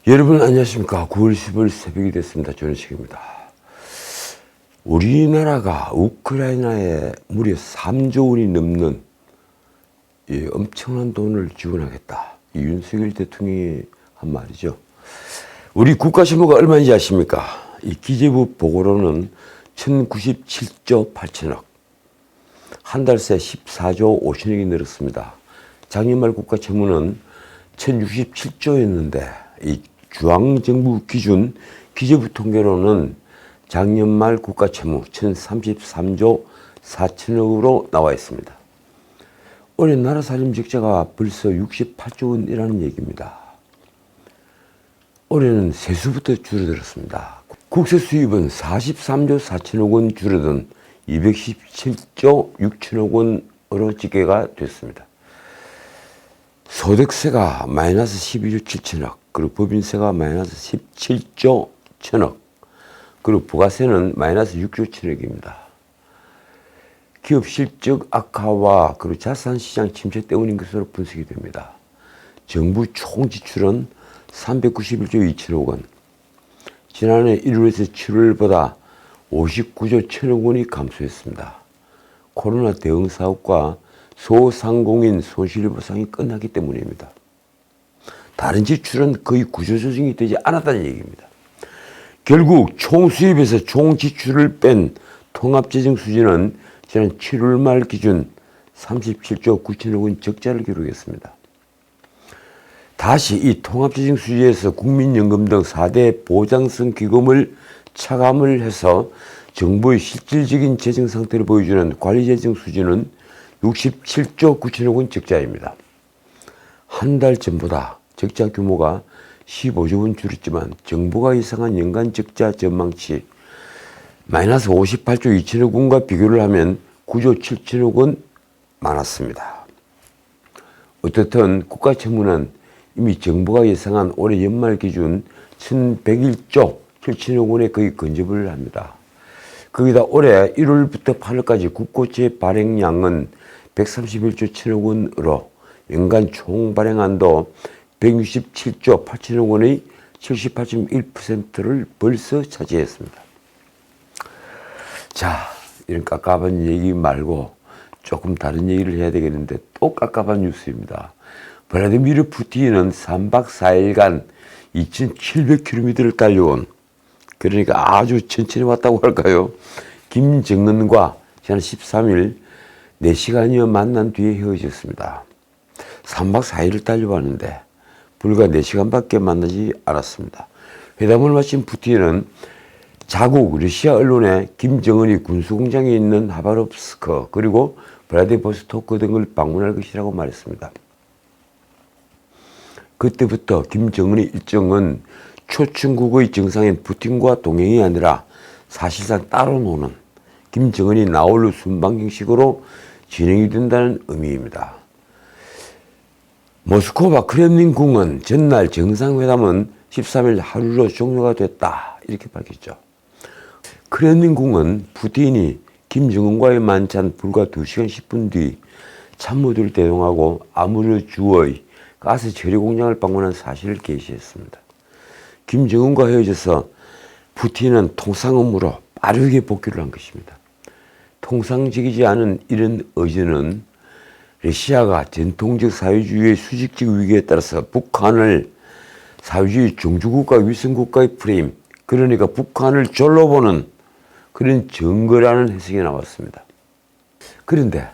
여러분 안녕하십니까. 9월 10일 새벽이 됐습니다. 전우식입니다. 우리나라가 우크라이나에 무려 3조 원이 넘는 엄청난 돈을 지원하겠다. 이 윤석열 대통령이 한 말이죠. 우리 국가신보가 얼마인지 아십니까? 이 기재부 보고로는 1097조 8천억. 한 달 새 14조 5천억이 늘었습니다. 작년 말 국가 채무는 1067조였는데 이 중앙정부 기준 기재부 통계로는 작년 말 국가 채무 1033조 4천억으로 나와 있습니다. 올해 나라 살림 적자가 벌써 68조 원이라는 얘기입니다. 올해는 세수부터 줄어들었습니다. 국세 수입은 43조 4천억 원 줄어든 217조 6천억 원으로 집계가 됐습니다. 소득세가 마이너스 12조 7천억, 그리고 법인세가 마이너스 17조 1천억, 그리고 부가세는 마이너스 6조 1천억입니다. 기업 실적 악화와 그리고 자산시장 침체 때문인 것으로 분석이 됩니다. 정부 총 지출은 391조 2천억 원, 지난해 1월에서 7월보다 59조 1천억 원이 감소했습니다. 코로나 대응 사업과 소상공인 손실보상이 끝나기 때문입니다. 다른 지출은 거의 구조 조정이 되지 않았다는 얘기입니다. 결국 총 수입에서 총 지출을 뺀 통합재정 수지는 지난 7월 말 기준 37조 9천억 원 적자를 기록했습니다. 다시 이 통합재정 수지에서 국민연금 등 4대 보장성 기금을 차감을 해서 정부의 실질적인 재정 상태를 보여주는 관리재정 수지는 67조 9천억 원 적자입니다. 한 달 전보다 적자 규모가 15조 원 줄었지만 정부가 예상한 연간 적자 전망치 마이너스 58조 2천억 원과 비교를 하면 9조 7천억 원 많았습니다. 어떻든 국가 채무는 이미 정부가 예상한 올해 연말 기준 1101조 7천억 원에 거의 근접을 합니다. 거기다 올해 1월부터 8월까지 국고채 발행량은 131조 1천억 원으로 연간 총 발행한도 167조 8천억 원의 78.1%를 벌써 차지했습니다. 자, 이런 깝깝한 얘기 말고 조금 다른 얘기를 해야 되겠는데 또 깝깝한 뉴스입니다. 블라디미르 푸틴은 3박 4일간 2,700km를 달려온, 그러니까 아주 천천히 왔다고 할까요? 김정은과 지난 13일 4시간여 만난 뒤에 헤어졌습니다. 3박 4일을 달려왔는데 불과 4시간밖에 만나지 않았습니다. 회담을 마친 푸틴은 자국 러시아 언론에 김정은이 군수공장에 있는 하바롭스크 그리고 블라디보스토크 등을 방문할 것이라고 말했습니다. 그때부터 김정은의 일정은 초중국의 정상인 푸틴과 동행이 아니라 사실상 따로 노는 김정은이 나홀로 순방 형식으로 진행이 된다는 의미입니다. 모스크바 크렘린궁은 전날 정상회담은 13일 하루로 종료가 됐다 이렇게 밝혔죠. 크렘린궁은 푸틴이 김정은과의 만찬 불과 2시간 10분 뒤 참모들을 대동하고 아무르주의 가스 처리 공장을 방문한 사실을 게시했습니다. 김정은과 헤어져서 푸틴은 통상 업무로 빠르게 복귀를 한 것입니다. 통상적이지 않은 이런 의지는 러시아가 전통적 사회주의의 수직적 위기에 따라서 북한을 사회주의 종주국가 위성국가의 프레임, 그러니까 북한을 졸로 보는 그런 증거라는 해석이 나왔습니다. 그런데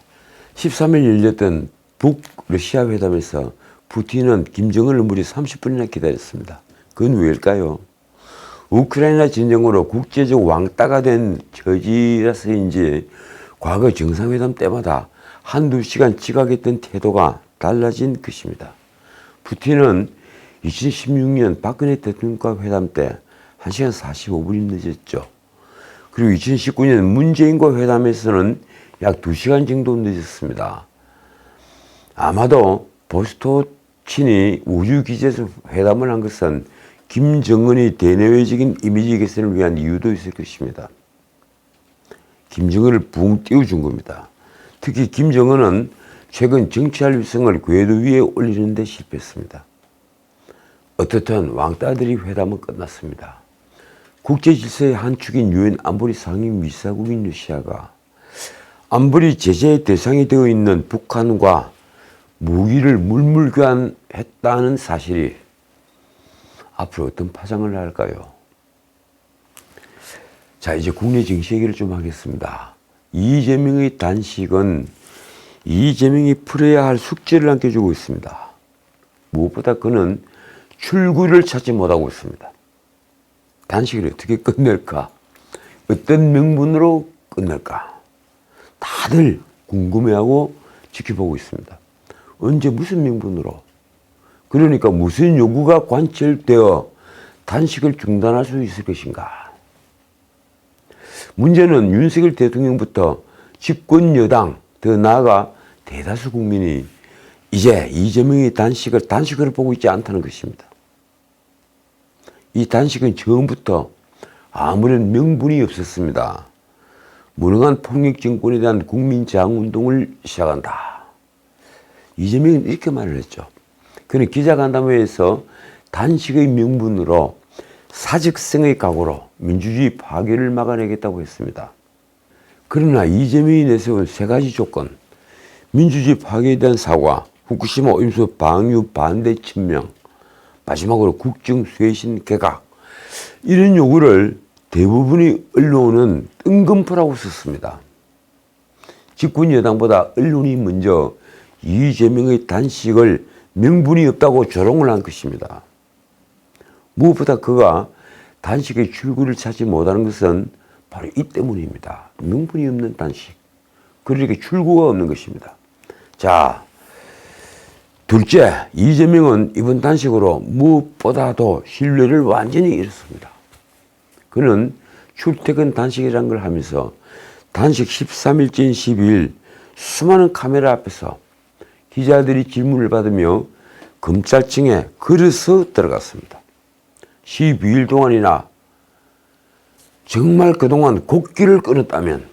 13일 열렸던 북러시아 회담에서 푸틴은 김정은을 무려 30분이나 기다렸습니다. 그건 왜일까요? 우크라이나 전쟁으로 국제적 왕따가 된 처지라서인지 과거 정상회담 때마다 한두 시간 지각했던 태도가 달라진 것입니다. 푸틴은 2016년 박근혜 대통령과 회담 때 1시간 45분이 늦었죠. 그리고 2019년 문재인과 회담에서는 약 2시간 정도 늦었습니다. 아마도 보스토친이 우주기지에서 회담을 한 것은 김정은의 대내외적인 이미지 개선을 위한 이유도 있을 것입니다. 김정은을 붕 띄워준 겁니다. 특히 김정은은 최근 정치할 위성을 궤도 위에 올리는 데 실패했습니다. 어떻든 왕따들이 회담은 끝났습니다. 국제 질서의 한 축인 유엔 안보리 상임이사국인 러시아가 안보리 제재의 대상이 되어 있는 북한과 무기를 물물교환했다는 사실이 앞으로 어떤 파장을 할까요? 자, 이제 국내 정치 얘기를 좀 하겠습니다. 이재명의 단식은 이재명이 풀어야 할 숙제를 안겨주고 있습니다. 무엇보다 그는 출구를 찾지 못하고 있습니다. 단식을 어떻게 끝낼까? 어떤 명분으로 끝낼까? 다들 궁금해하고 지켜보고 있습니다. 언제 무슨 명분으로? 그러니까 무슨 요구가 관철되어 단식을 중단할 수 있을 것인가? 문제는 윤석열 대통령부터 집권 여당, 더 나아가 대다수 국민이 이제 이재명의 단식을 보고 있지 않다는 것입니다. 이 단식은 처음부터 아무런 명분이 없었습니다. 무능한 폭력 정권에 대한 국민 저항운동을 시작한다. 이재명은 이렇게 말을 했죠. 그는 기자간담회에서 단식의 명분으로 사직성의 각오로 민주주의 파괴를 막아내겠다고 했습니다. 그러나 이재명이 내세운 세 가지 조건, 민주주의 파괴에 대한 사과, 후쿠시마 오염수 방류 반대 천명, 마지막으로 국정 쇄신 개각, 이런 요구를 대부분의 언론은 뜬금포라고 썼습니다. 집권 여당보다 언론이 먼저 이재명의 단식을 명분이 없다고 조롱을 한 것입니다. 무엇보다 그가 단식의 출구를 찾지 못하는 것은 바로 이 때문입니다. 명분이 없는 단식. 그러니까 출구가 없는 것입니다. 자, 둘째, 이재명은 이번 단식으로 무엇보다도 신뢰를 완전히 잃었습니다. 그는 출퇴근 단식이라는 걸 하면서 단식 13일째인 12일 수많은 카메라 앞에서 기자들이 질문을 받으며 검찰청에 걸어서 들어갔습니다. 12일 동안이나 정말 그동안 곡기를 끊었다면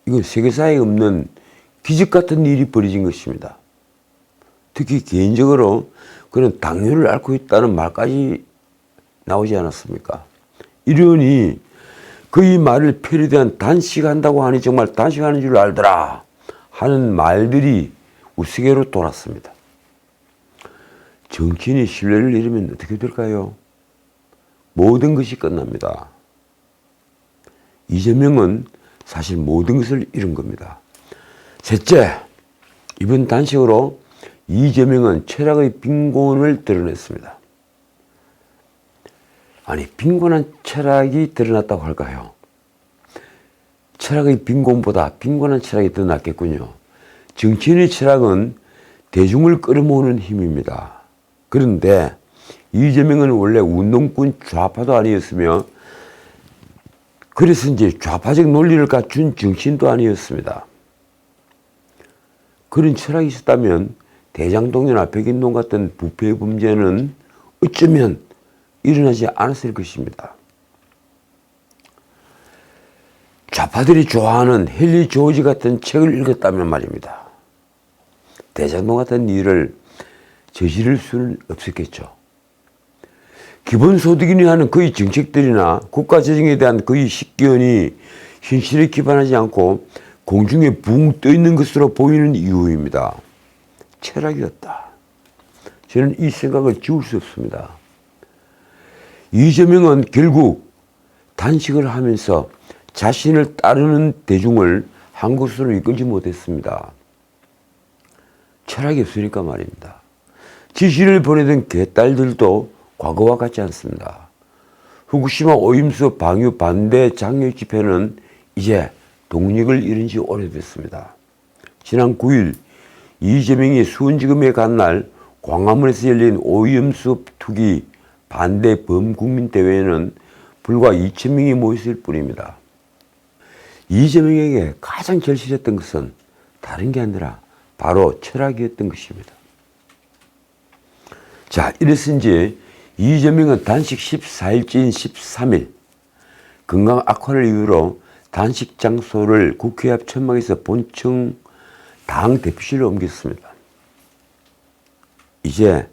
이건 세계사에 없는 기적 같은 일이 벌어진 것입니다. 특히 개인적으로 그는 당뇨를 앓고 있다는 말까지 나오지 않았습니까? 이러니 그의 말을 패러디한 단식한다고 하니 정말 단식하는 줄 알더라 하는 말들이 우스개로 돌았습니다. 정치인이 신뢰를 잃으면 어떻게 될까요? 모든 것이 끝납니다. 이재명은 사실 모든 것을 잃은 겁니다. 셋째, 이번 단식으로 이재명은 철학의 빈곤을 드러냈습니다. 아니, 빈곤한 철학이 드러났다고 할까요? 철학의 빈곤보다 빈곤한 철학이 더 낫겠군요. 정치인의 철학은 대중을 끌어모으는 힘입니다. 그런데 이재명은 원래 운동권 좌파도 아니었으며 그래서 이제 좌파적 논리를 갖춘 정치인도 아니었습니다. 그런 철학이 있었다면 대장동이나 백인동 같은 부패 범죄는 어쩌면 일어나지 않았을 것입니다. 좌파들이 좋아하는 헨리 조지 같은 책을 읽었다면 말입니다. 대장동 같은 일을 저지를 수는 없었겠죠. 기본소득인이 하는 그의 정책들이나 국가재정에 대한 그의 식견이 현실에 기반하지 않고 공중에 붕 떠있는 것으로 보이는 이유입니다. 철학이었다. 저는 이 생각을 지울 수 없습니다. 이재명은 결국 단식을 하면서 자신을 따르는 대중을 한 곳으로 이끌지 못했습니다. 철학이 없으니까 말입니다. 지시를 보내던 개딸들도 과거와 같지 않습니다. 후쿠시마 오염수 방류 반대 장려 집회는 이제 동력을 잃은 지 오래됐습니다. 지난 9일 이재명이 수원지검에 간 날 광화문에서 열린 오염수 투기 반대 범국민대회에는 불과 2,000명이 모였을 뿐입니다. 이재명에게 가장 절실했던 것은 다른 게 아니라 바로 철학이었던 것입니다. 자, 이랬은지 이재명은 단식 14일째인 13일 건강 악화를 이유로 단식 장소를 국회 앞 천막에서 본청 당 대표실로 옮겼습니다. 이제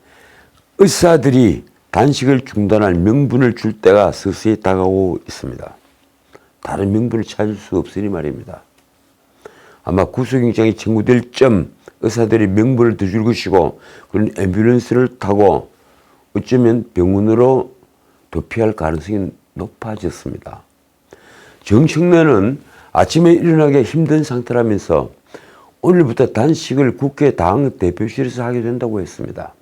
의사들이 단식을 중단할 명분을 줄 때가 서서히 다가오고 있습니다. 다른 명분을 찾을 수 없으니 말입니다. 아마 구속영장이 청구될 점 의사들이 명분을 더 줄 것이고 그런 앰뷸런스를 타고 어쩌면 병원으로 도피할 가능성이 높아졌습니다. 정청래는 아침에 일어나기 힘든 상태라면서 오늘부터 단식을 국회 당 대표실에서 하게 된다고 했습니다.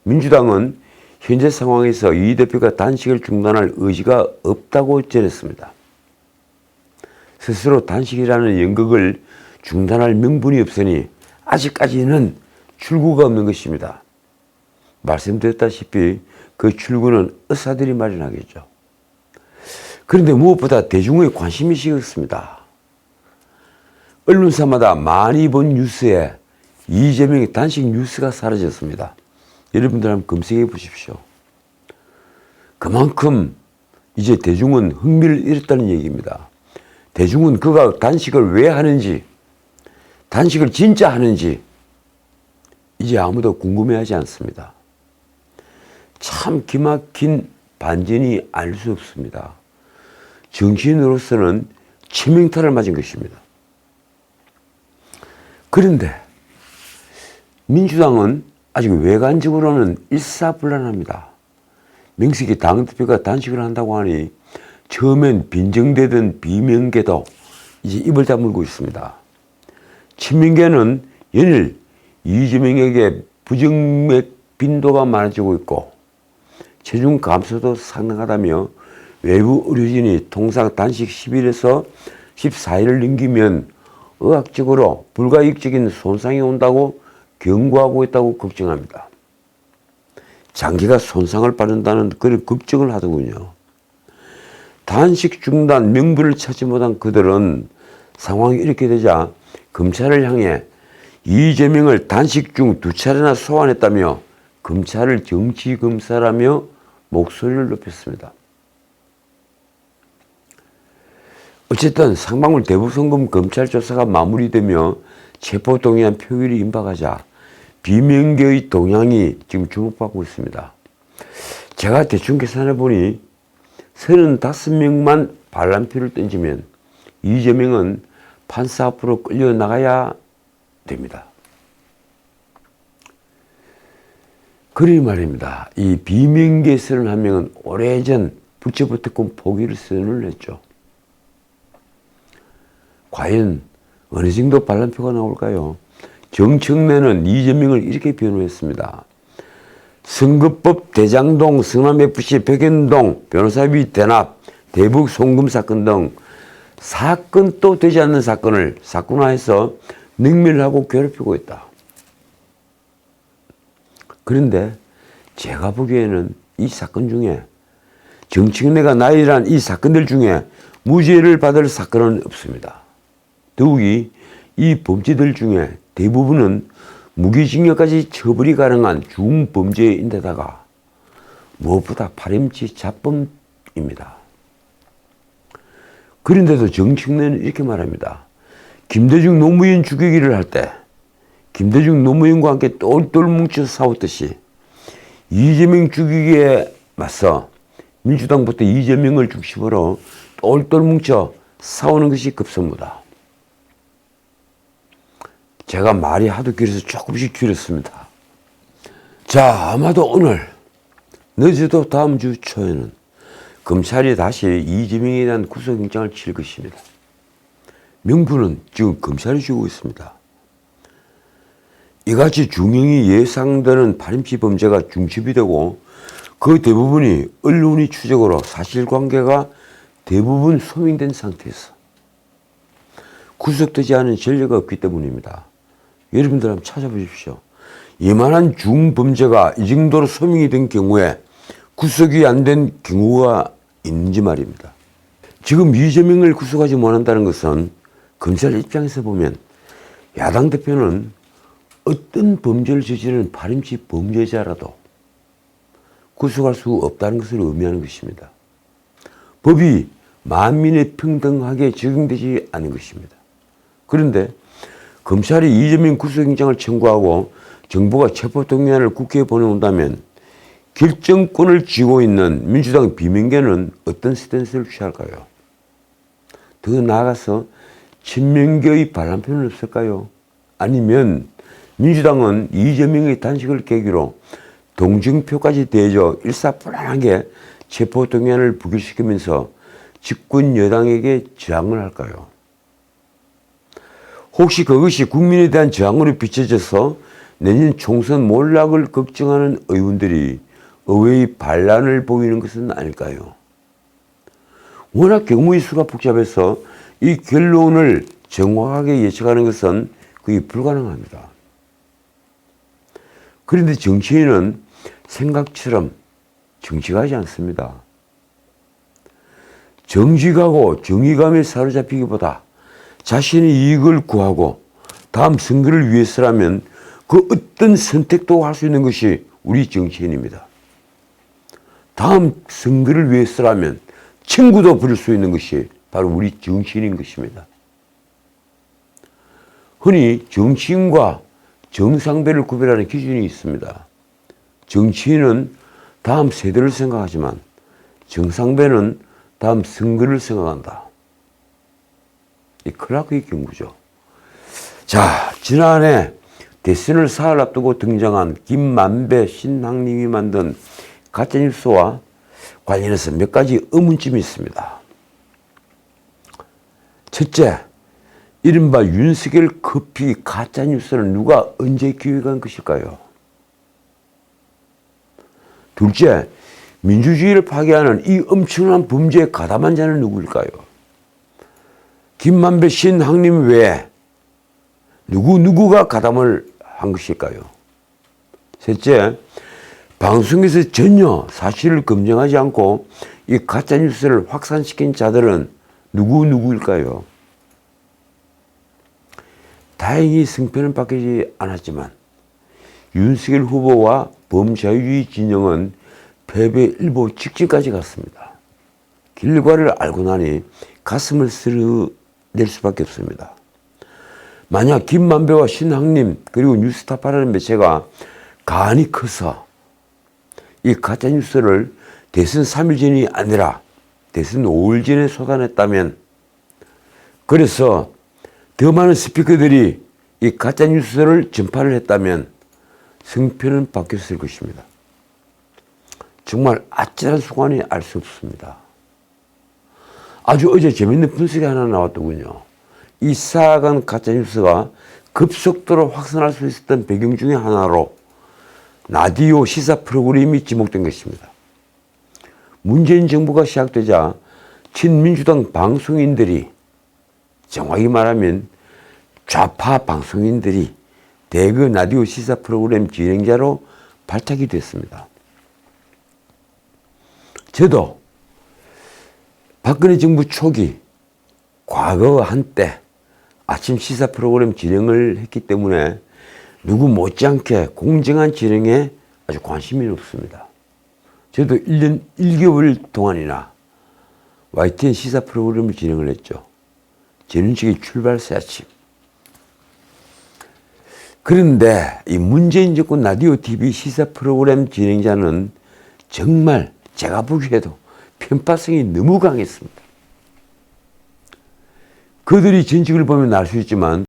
민주당은 현재 상황에서 이 대표가 단식을 중단할 의지가 없다고 전했습니다. 스스로 단식이라는 연극을 중단할 명분이 없으니 아직까지는 출구가 없는 것입니다. 말씀드렸다시피 그 출구는 의사들이 마련하겠죠. 그런데 무엇보다 대중의 관심이 식었습니다. 언론사마다 많이 본 뉴스에 이재명의 단식 뉴스가 사라졌습니다. 여러분들 한번 검색해 보십시오. 그만큼 이제 대중은 흥미를 잃었다는 얘기입니다. 대중은 그가 단식을 왜 하는지, 단식을 진짜 하는지 이제 아무도 궁금해하지 않습니다. 참 기막힌 반전이 알 수 없습니다. 정치인으로서는 치명타를 맞은 것입니다. 그런데 민주당은 아직 외관적으로는 일사불란합니다. 명색이 당대표가 단식을 한다고 하니 처음엔 빈정대던 비명계도 이제 입을 다물고 있습니다. 친명계는 연일 이재명에게 부정맥 빈도가 많아지고 있고 체중 감소도 상당하다며 외부 의료진이 통상 단식 10일에서 14일을 넘기면 의학적으로 불가역적인 손상이 온다고 경고하고 있다고 걱정합니다. 장기가 손상을 받는다는 그런 걱정을 하더군요. 단식 중단 명분을 찾지 못한 그들은 상황이 이렇게 되자 검찰을 향해 이재명을 단식 중 2차례나 소환했다며 검찰을 정치검사라며 목소리를 높였습니다. 어쨌든 상방울 대부성금 검찰 조사가 마무리되며 체포동의안 표결이 임박하자 비명계의 동향이 지금 주목받고 있습니다. 제가 대충 계산해 보니 35명만 반란표를 던지면 이재명은 판사 앞으로 끌려나가야 됩니다. 그러니 말입니다. 이 비명계 31명은 오래전 불체포 특권 포기를 선언을 했죠. 과연 어느 정도 반란표가 나올까요? 정청래는 이재명을 이렇게 변호했습니다. 선거법 대장동, 성남FC 백현동, 변호사비 대납, 대북 송금 사건 등 사건도 되지 않는 사건을 사건화해서 능멸하고 괴롭히고 있다. 그런데 제가 보기에는 이 사건 중에 정청래가 나열한 이 사건들 중에 무죄를 받을 사건은 없습니다. 더욱이 이 범죄들 중에 대부분은 무기징역까지 처벌이 가능한 중범죄인데다가 무엇보다 파렴치 자범입니다. 그런데도 정청래는 이렇게 말합니다. 김대중 노무현 죽이기를 할 때 김대중 노무현과 함께 똘똘 뭉쳐 싸웠듯이 이재명 죽이기에 맞서 민주당부터 이재명을 중심으로 똘똘 뭉쳐 싸우는 것이 급선무다. 제가 말이 하도 길어서 조금씩 줄였습니다. 자, 아마도 오늘 늦어도 다음 주 초에는 검찰이 다시 이재명에 대한 구속영장을 칠 것입니다. 명분은 지금 검찰이 주고 있습니다. 이같이 중형이 예상되는 파렴치 범죄가 중첩이 되고 그 대부분이 언론의 추적으로 사실관계가 대부분 소명된 상태에서 구속되지 않은 전례가 없기 때문입니다. 여러분들 한번 찾아보십시오. 이만한 중범죄가 이 정도로 소명이 된 경우에 구속이 안 된 경우가 있는지 말입니다. 지금 이재명을 구속하지 못한다는 것은 검찰 입장에서 보면 야당 대표는 어떤 범죄를 저지르는 파렴치 범죄자라도 구속할 수 없다는 것을 의미하는 것입니다. 법이 만민에 평등하게 적용되지 않은 것입니다. 그런데 검찰이 이재명 구속영장을 청구하고 정부가 체포동의안을 국회에 보내온다면 결정권을 쥐고 있는 민주당 비명계는 어떤 스탠스를 취할까요? 더 나아가서 친명계의 바람표는 없을까요? 아니면 민주당은 이재명의 단식을 계기로 동정표까지 대져 일사불란하게 체포동의안을 부결시키면서 집권 여당에게 저항을 할까요? 혹시 그것이 국민에 대한 저항으로 비춰져서 내년 총선 몰락을 걱정하는 의원들이 의외의 반란을 보이는 것은 아닐까요? 워낙 경우의 수가 복잡해서 이 결론을 정확하게 예측하는 것은 거의 불가능합니다. 그런데 정치인은 생각처럼 정치가 하지 않습니다. 정직하고 정의감에 사로잡히기보다 자신의 이익을 구하고 다음 선거를 위해서라면 그 어떤 선택도 할 수 있는 것이 우리 정치인입니다. 다음 선거를 위해서라면 친구도 부릴 수 있는 것이 바로 우리 정치인인 것입니다. 흔히 정치인과 정상배를 구별하는 기준이 있습니다. 정치인은 다음 세대를 생각하지만 정상배는 다음 선거를 생각한다. 이 클라크의 경구죠. 자, 지난해 대선을 사흘 앞두고 등장한 김만배 신학님이 만든 가짜뉴스와 관련해서 몇 가지 의문점이 있습니다. 첫째, 이른바 윤석열 커피 가짜뉴스를 누가 언제 기획한 것일까요? 둘째, 민주주의를 파괴하는 이 엄청난 범죄에 가담한 자는 누구일까요? 김만배 신학님 외에 누구가 가담을 한 것일까요? 셋째, 방송에서 전혀 사실을 검증하지 않고 이 가짜뉴스를 확산시킨 자들은 누구일까요? 다행히 승패는 바뀌지 않았지만 윤석열 후보와 범자유주의 진영은 패배 일보 직전까지 갔습니다. 결과를 알고 나니 가슴을 쓸어낼 수밖에 없습니다. 만약 김만배와 신학님 그리고 뉴스타파라는 매체가 간이 커서 이 가짜뉴스를 대선 3일 전이 아니라 대선 5일 전에 쏟아냈다면, 그래서 더 많은 스피커들이 이 가짜뉴스를 전파를 했다면 승패는 바뀌었을 것입니다. 정말 아찔한 순간이 알 수 없습니다. 아주 어제 재밌는 분석이 하나 나왔더군요. 이 쌓아간 가짜뉴스가 급속도로 확산할 수 있었던 배경 중에 하나로 라디오 시사 프로그램이 지목된 것입니다. 문재인 정부가 시작되자 친민주당 방송인들이, 정확히 말하면 좌파 방송인들이 대거 라디오 시사 프로그램 진행자로 발탁이 됐습니다. 저도 박근혜 정부 초기 과거 한때 아침 시사 프로그램 진행을 했기 때문에 누구 못지않게 공정한 진행에 아주 관심이 높습니다. 저도 1년 1개월 동안이나 YTN 시사 프로그램을 진행을 했죠. 전인식의 출발새 아침. 그런데 이 문재인 정권 라디오 TV 시사 프로그램 진행자는 정말 제가 보기에도 편파성이 너무 강했습니다. 그들이 전직을 보면 알 수 있지만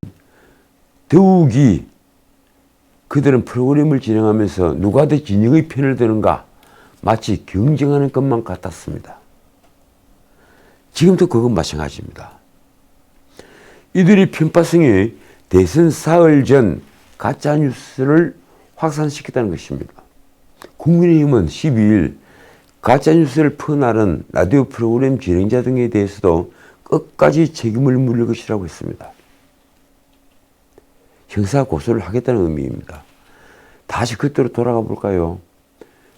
더욱이 그들은 프로그램을 진행하면서 누가 더 진영의 편을 드는가 마치 경쟁하는 것만 같았습니다. 지금도 그건 마찬가지입니다. 이들의 편파성이 대선 사흘 전 가짜뉴스를 확산시켰다는 것입니다. 국민의힘은 12일 가짜뉴스를 퍼나른 라디오 프로그램 진행자 등에 대해서도 끝까지 책임을 물릴 것이라고 했습니다. 형사 고소를 하겠다는 의미입니다. 다시 그때로 돌아가 볼까요?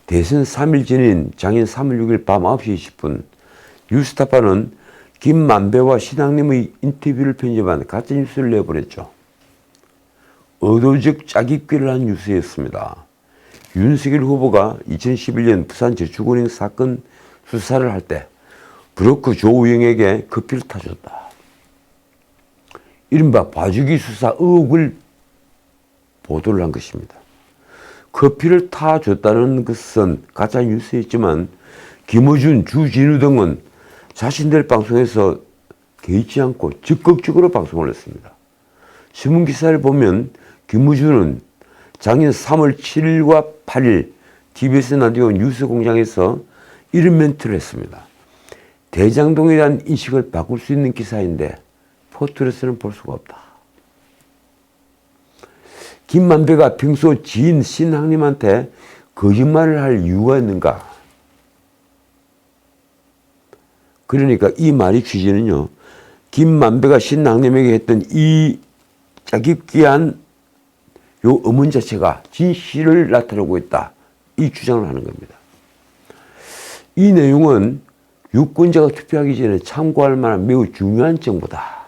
대선 3일 전인 작년 3월 6일 밤 9시 20분 뉴스타파는 김만배와 신학님의 인터뷰를 편집한 가짜뉴스를 내보냈죠. 의도적 짜깁기를 한 뉴스였습니다. 윤석열 후보가 2011년 부산저축은행 사건 수사를 할 때 브로커 조우영에게 커피를 타줬다. 이른바 봐주기 수사 의혹을 보도를 한 것입니다. 커피를 타줬다는 것은 가짜 뉴스였지만 김어준, 주진우 등은 자신들 방송에서 개의치 않고 적극적으로 방송을 했습니다. 신문기사를 보면 김어준은 작년 3월 7일과 8일 TBS 라디오 뉴스공장에서 이런 멘트를 했습니다. 대장동에 대한 인식을 바꿀 수 있는 기사인데 포털에서는 볼 수가 없다. 김만배가 평소 지인 신학님한테 거짓말을 할 이유가 있는가? 그러니까 이 말의 취지는요, 김만배가 신학님에게 했던 이 짜깁기한 요 음원 자체가 진실을 나타내고 있다. 이 주장을 하는 겁니다. 이 내용은 유권자가 투표하기 전에 참고할 만한 매우 중요한 정보다.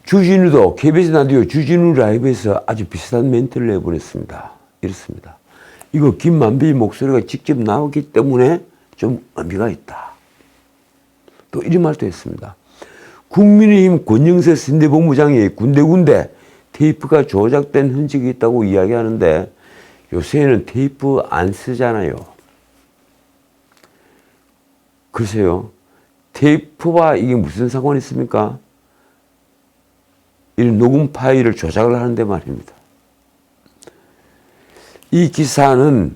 주진우도 KBS 라디오 주진우 라이브에서 아주 비슷한 멘트를 내보냈습니다. 이렇습니다. 이거 김만배의 목소리가 직접 나오기 때문에 좀 의미가 있다. 또 이런 말도 했습니다. 국민의힘 권영세 선대본부장이 군데군데 테이프가 조작된 흔적이 있다고 이야기하는데 요새는 테이프 안 쓰잖아요. 글쎄요. 테이프와 이게 무슨 상관이 있습니까? 이런 녹음 파일을 조작을 하는데 말입니다. 이 기사는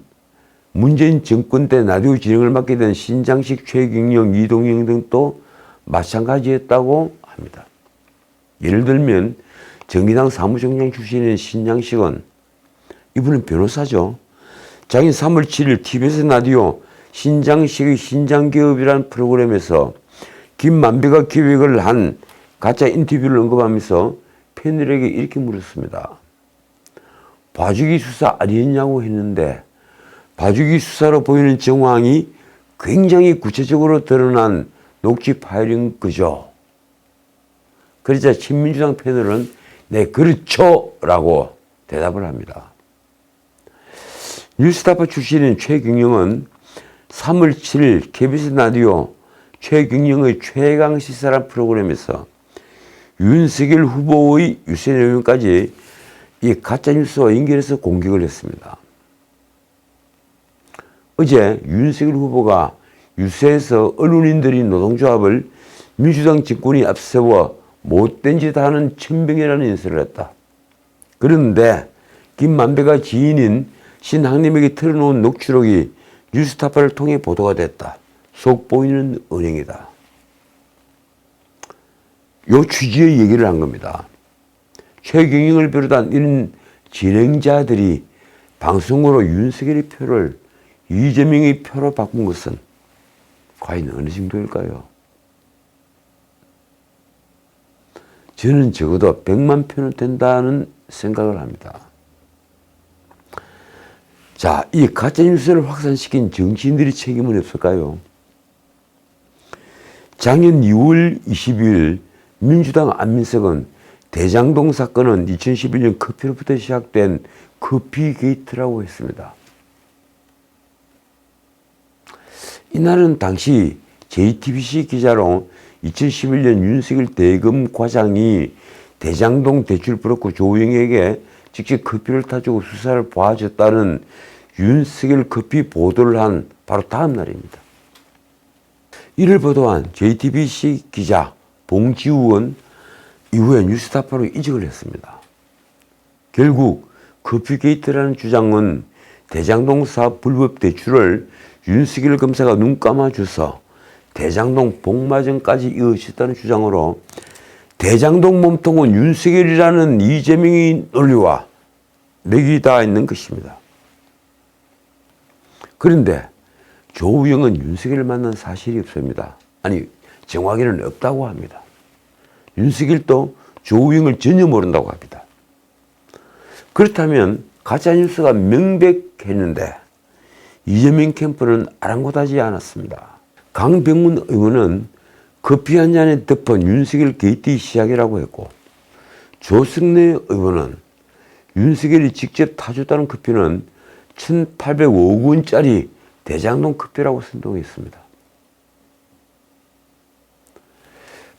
문재인 정권 때 라디오 진행을 맡게 된 신장식, 최경영, 이동영 등도 마찬가지였다고 합니다. 예를 들면 정의당 사무총장 출신인 신장식은, 이분은 변호사죠. 작년 3월 7일 TBS 라디오 신장식의 신장기업이라는 프로그램에서 김만배가 기획을 한 가짜 인터뷰를 언급하면서 팬들에게 이렇게 물었습니다. 봐주기 수사 아니었냐고 했는데 봐주기 수사로 보이는 정황이 굉장히 구체적으로 드러난 녹취 파일인 거죠. 그러자 친민주당 패널은 네, 그렇죠 라고 대답을 합니다. 뉴스타파 출신인 최경영은 3월 7일 KBS 라디오 최경영의 최강시사란 프로그램에서 윤석열 후보의 유세 내용까지 이 가짜뉴스와 연결해서 공격을 했습니다. 어제 윤석열 후보가 유세에서 언론인들이 노동조합을 민주당 정권이 앞세워 못된 짓 하는 천병이라는 인설을 했다. 그런데 김만배가 지인인 신학님에게 틀어놓은 녹취록이 뉴스타파를 통해 보도가 됐다. 속 보이는 은행이다. 요 취지의 얘기를 한 겁니다. 최경영을 비롯한 이런 진행자들이 방송으로 윤석열의 표를 이재명의 표로 바꾼 것은 과연 어느 정도일까요? 저는 적어도 100만 표는 된다는 생각을 합니다. 자, 이 가짜뉴스를 확산시킨 정치인들의 책임은 없을까요? 작년 2월 22일 민주당 안민석은 대장동 사건은 2011년 커피로부터 시작된 커피 게이트라고 했습니다. 이날은 당시 JTBC 기자로 2011년 윤석열 대검 과장이 대장동 대출 브로커 조우영에게 직접 커피를 타주고 수사를 봐줬다는 윤석열 커피 보도를 한 바로 다음 날입니다. 이를 보도한 JTBC 기자 봉지욱은 이후에 뉴스타파로 이직을 했습니다. 결국 커피게이트라는 주장은 대장동 사업 불법 대출을 윤석열 검사가 눈 감아줘서 대장동 복마전까지 이어졌다는 주장으로 대장동 몸통은 윤석열이라는 이재명의 논리와 맥이 닿아 있는 것입니다. 그런데 조우영은 윤석열을 만난 사실이 없습니다. 아니, 정확히는 없다고 합니다. 윤석열도 조우영을 전혀 모른다고 합니다. 그렇다면 가짜뉴스가 명백했는데 이재명 캠프는 아랑곳하지 않았습니다. 강병문 의원은 커피 한 잔에 덮은 윤석열 게이트의 시작이라고 했고, 조승래 의원은 윤석열이 직접 타줬다는 커피는 1,805억 원짜리 대장동 커피라고 선동했습니다.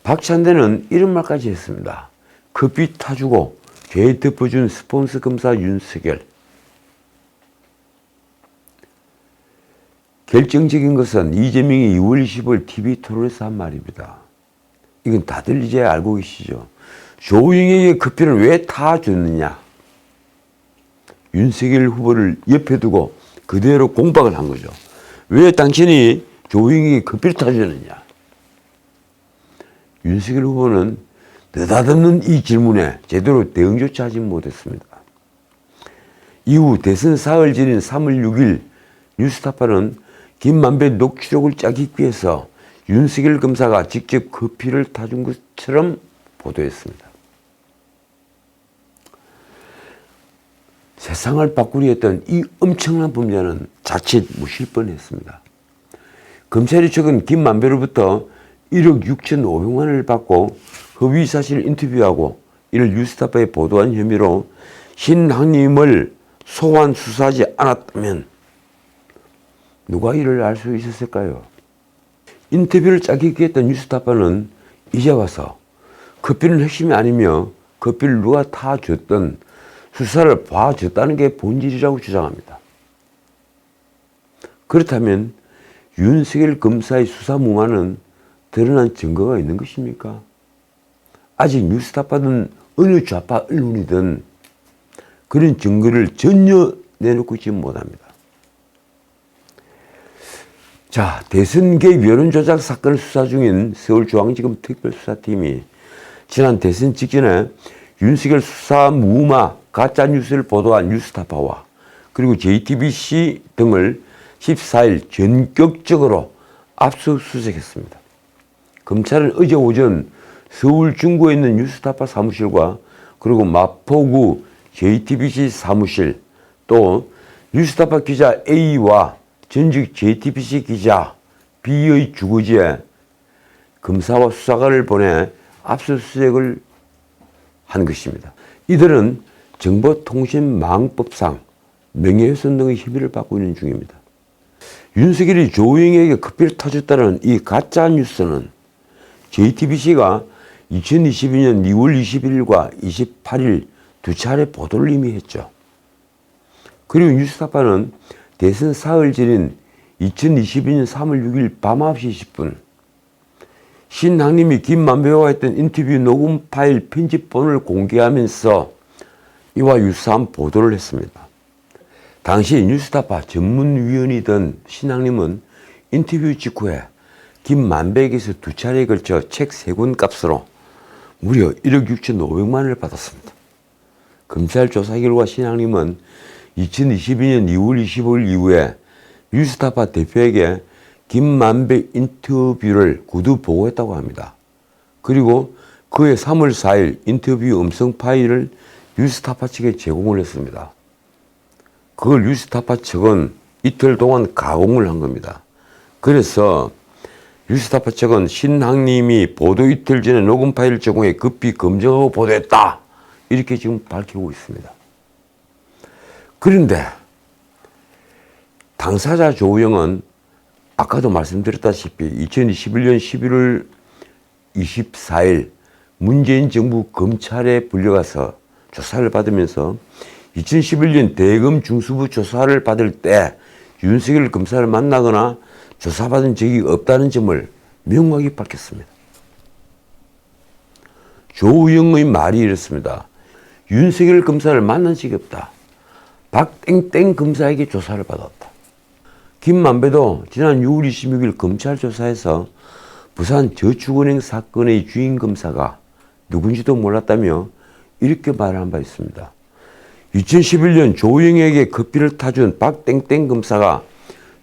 박찬대는 이런 말까지 했습니다. 급히 타주고 죄에 덮어준 스폰서 검사 윤석열. 결정적인 것은 이재명이 2월 20일 TV 토론에서 한 말입니다. 이건 다들 이제 알고 계시죠. 조영에게 커피를 왜 타줬느냐. 윤석열 후보를 옆에 두고 그대로 공박을 한 거죠. 왜 당신이 조영에게 커피를 타줬느냐. 윤석열 후보는 느닷없는 이 질문에 제대로 대응조차 하지 못했습니다. 이후 대선 사흘 전인 3월 6일 뉴스타파는 김만배 녹취록을 짜기 위해서 윤석열 검사가 직접 커피를 타준 것처럼 보도했습니다. 세상을 바꾸려 했던 이 엄청난 범죄는 자칫 무실 뻔했습니다. 검찰이 최근 김만배로부터 1억 6,500만 원을 받고 허위사실 인터뷰하고 이를 뉴스타파에 보도한 혐의로 신학님을 소환 수사하지 않았다면 누가 이를 알 수 있었을까요? 인터뷰를 짜기 했던 뉴스타파는 이제 와서 커피는 핵심이 아니며 커피를 누가 타줬든 수사를 봐줬다는 게 본질이라고 주장합니다. 그렇다면 윤석열 검사의 수사 무마는 드러난 증거가 있는 것입니까? 아직 뉴스타파든 어느 좌파 언론이든 그런 증거를 전혀 내놓고 있지 못합니다. 자, 대선 개입 여론조작 사건을 수사 중인 서울중앙지검 특별수사팀이 지난 대선 직전에 윤석열 수사 무마 가짜뉴스를 보도한 뉴스타파와 그리고 JTBC 등을 14일 전격적으로 압수수색했습니다. 검찰은 어제 오전 서울 중구에 있는 뉴스타파 사무실과 그리고 마포구 JTBC 사무실 또 뉴스타파 기자 A와 전직 JTBC 기자 B의 주거지에 검사와 수사관을 보내 압수수색을 한 것입니다. 이들은 정보통신망법상 명예훼손 등의 혐의를 받고 있는 중입니다. 윤석열이 조영에게 커피를 타줬다는 이 가짜 뉴스는 JTBC가 2022년 2월 21일과 28일 두 차례 보도를 이미 했죠. 그리고 뉴스타파는 대선 사흘 전인 2022년 3월 6일 밤 9시 20분 신학님이 김만배와 했던 인터뷰 녹음 파일 편집본을 공개하면서 이와 유사한 보도를 했습니다. 당시 뉴스타파 전문위원이던 신학님은 인터뷰 직후에 김만배에게서 두 차례에 걸쳐 책 3권 값으로 무려 1억 6,500만 원을 받았습니다. 검찰 조사 결과 신학님은 2022년 2월 25일 이후에 뉴스타파 대표에게 김만배 인터뷰를 구두 보고했다고 합니다. 그리고 그해 3월 4일 인터뷰 음성 파일을 뉴스타파 측에 제공을 했습니다. 그걸 뉴스타파 측은 이틀 동안 가공을 한 겁니다. 그래서 뉴스타파 측은 신학님이 보도 이틀 전에 녹음 파일을 제공해 급히 검증하고 보도했다. 이렇게 지금 밝히고 있습니다. 그런데 당사자 조우영은 아까도 말씀드렸다시피 2021년 11월 24일 문재인 정부 검찰에 불려가서 조사를 받으면서 2011년 대검 중수부 조사를 받을 때 윤석열 검사를 만나거나 조사받은 적이 없다는 점을 명확히 밝혔습니다. 조우영의 말이 이렇습니다. 윤석열 검사를 만난 적이 없다. 박땡땡 검사에게 조사를 받았다. 김만배도 지난 6월 26일 검찰 조사에서 부산 저축은행 사건의 주인 검사가 누군지도 몰랐다며 이렇게 말한 바 있습니다. 2011년 조영에게 커피를 타준 박땡땡 검사가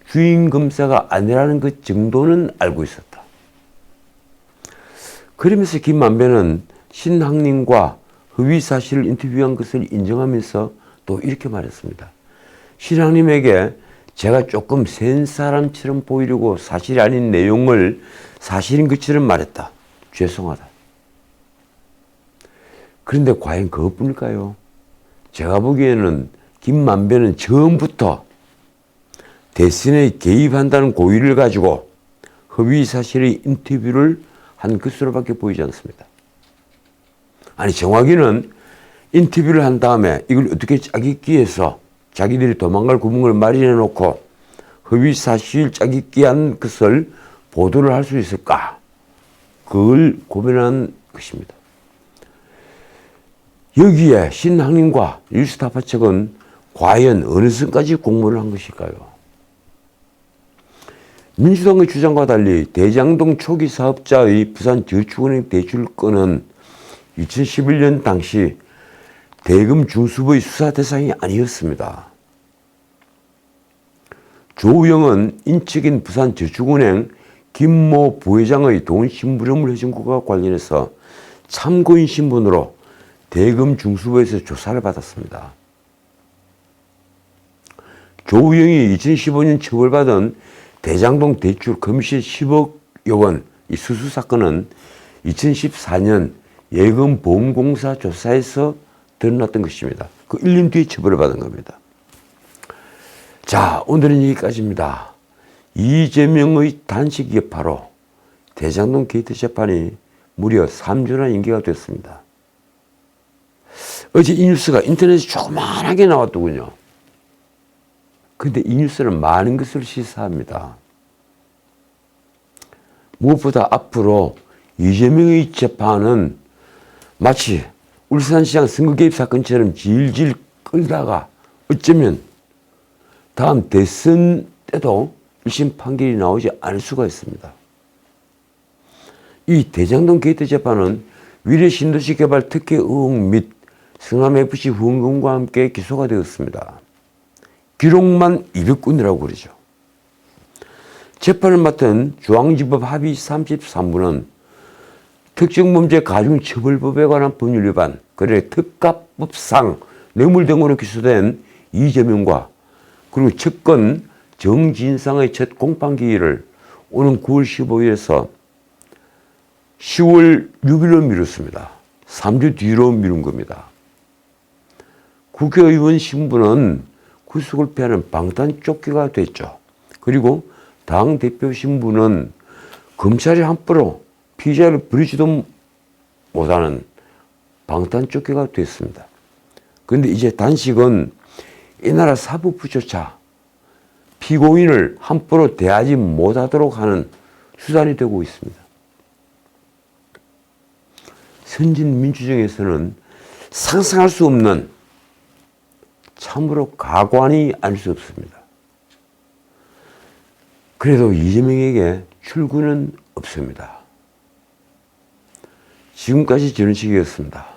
주인 검사가 아니라는 것 정도는 알고 있었다. 그러면서 김만배는 신학님과 허위사실을 인터뷰한 것을 인정하면서 또 이렇게 말했습니다. 신학님에게 제가 조금 센 사람처럼 보이려고 사실이 아닌 내용을 사실인 것처럼 말했다. 죄송하다. 그런데 과연 그것뿐일까요? 제가 보기에는 김만배는 처음부터 대선에 개입한다는 고의를 가지고 허위사실의 인터뷰를 한 것으로밖에 보이지 않습니다. 아니 정확히는 인터뷰를 한 다음에 이걸 어떻게 짜깁기해서 자기들이 도망갈 구멍을 마련해 놓고 허위사실 짜깁기한 것을 보도를 할 수 있을까? 그걸 고민한 것입니다. 여기에 신한림과 뉴스타파 측은 과연 어느 선까지 공모를 한 것일까요? 민주당의 주장과 달리 대장동 초기 사업자의 부산저축은행 대출건은 2011년 당시 대금 중수부의 수사 대상이 아니었습니다. 조우영은 인척인 부산저축은행 김모 부회장의 돈 심부름을 해준 것과 관련해서 참고인 신분으로 대금 중수부에서 조사를 받았습니다. 조우영이 2015년 처벌받은 대장동 대출 금실 10억여 원 이 수수 사건은 2014년 예금보험공사 조사에서 드러났던 것입니다. 그 1년 뒤에 처벌을 받은 겁니다. 자, 오늘은 여기까지입니다. 이재명의 단식 여파로 대장동 게이트 재판이 무려 3주나 연기가 됐습니다. 어제 이 뉴스가 인터넷에 조그만하게 나왔더군요. 근데 이 뉴스는 많은 것을 시사합니다. 무엇보다 앞으로 이재명의 재판은 마치 울산시장 선거 개입 사건처럼 질질 끌다가 어쩌면 다음 대선 때도 1심 판결이 나오지 않을 수가 있습니다. 이 대장동 게이트 재판은 위례 신도시 개발 특혜 의혹 및 성남FC 후원금과 함께 기소가 되었습니다. 기록만 200건이라고 그러죠. 재판을 맡은 중앙지법 합의 33부는 특정범죄 가중처벌법에 관한 법률 위반, 그래 특가법상 뇌물 등으로 기소된 이재명과 그리고 측근 정진상의 첫 공판기일을 오는 9월 15일에서 10월 6일로 미뤘습니다. 3주 뒤로 미룬 겁니다. 국회의원 신분은 구속을 피하는 방탄조끼가 됐죠. 그리고 당대표 신분은 검찰이 함부로 피의자를 부리지도 못하는 방탄조끼가 됐습니다. 그런데 이제 단식은 이 나라 사법부조차 피고인을 함부로 대하지 못하도록 하는 수단이 되고 있습니다. 선진 민주정에서는 상상할 수 없는 참으로 가관이 아닐 수 없습니다. 그래도 이재명에게 출구는 없습니다. 지금까지 전원식이었습니다.